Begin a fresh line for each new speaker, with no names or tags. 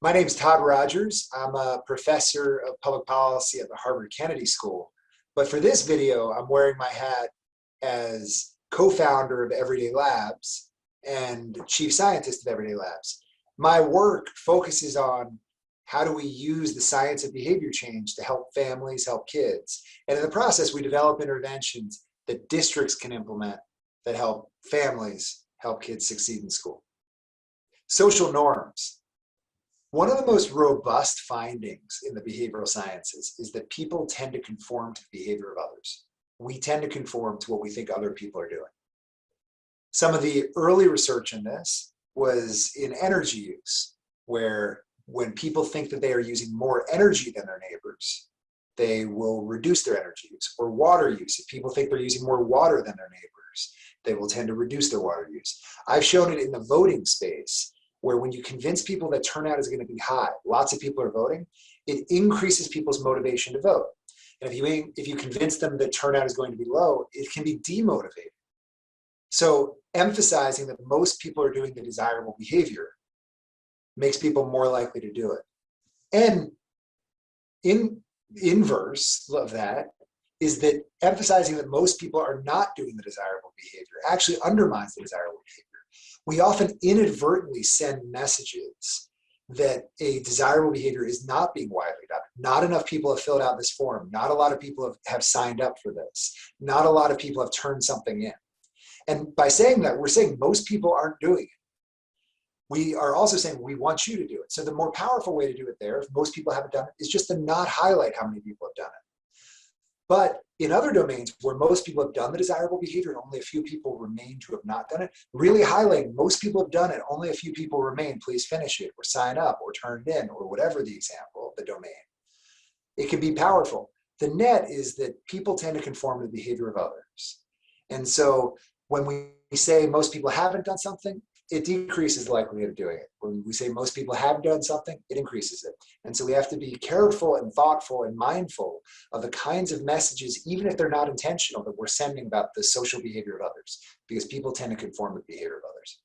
My name's Todd Rogers. I'm a professor of public policy at the Harvard Kennedy School. But for this video, I'm wearing my hat as co-founder of Everyday Labs and chief scientist of Everyday Labs. My work focuses on how do we use the science of behavior change to help families, help kids. And in the process, we develop interventions that districts can implement that help families, help kids succeed in school. Social norms. One of the most robust findings in the behavioral sciences is that people tend to conform to the behavior of others. We tend to conform to what we think other people are doing. Some of the early research in this was in energy use, where when people think that they are using more energy than their neighbors, they will reduce their energy use. Or water use. If people think they're using more water than their neighbors, they will tend to reduce their water use. I've shown it in the voting space, where when you convince people that turnout is going to be high, lots of people are voting, it increases people's motivation to vote. And if you convince them that turnout is going to be low, it can be demotivating. So emphasizing that most people are doing the desirable behavior makes people more likely to do it. And in inverse of that is that emphasizing that most people are not doing the desirable behavior actually undermines the desirable behavior. We often inadvertently send messages that a desirable behavior is not being widely adopted. Not enough people have filled out this form. Not a lot of people have signed up for this. Not a lot of people have turned something in. And by saying that, we're saying most people aren't doing it. We are also saying we want you to do it. So the more powerful way to do it there, if most people haven't done it, is just to not highlight how many people have done it. But in other domains where most people have done the desirable behavior and only a few people remain to have not done it, really highlighting most people have done it, only a few people remain, please finish it, or sign up, or turn it in, or whatever the example, the domain. It can be powerful. The net is that people tend to conform to the behavior of others. And so when we say most people haven't done something, it decreases the likelihood of doing it. When we say most people have done something, it increases it. And so we have to be careful and thoughtful and mindful of the kinds of messages, even if they're not intentional, that we're sending about the social behavior of others, because people tend to conform to the behavior of others.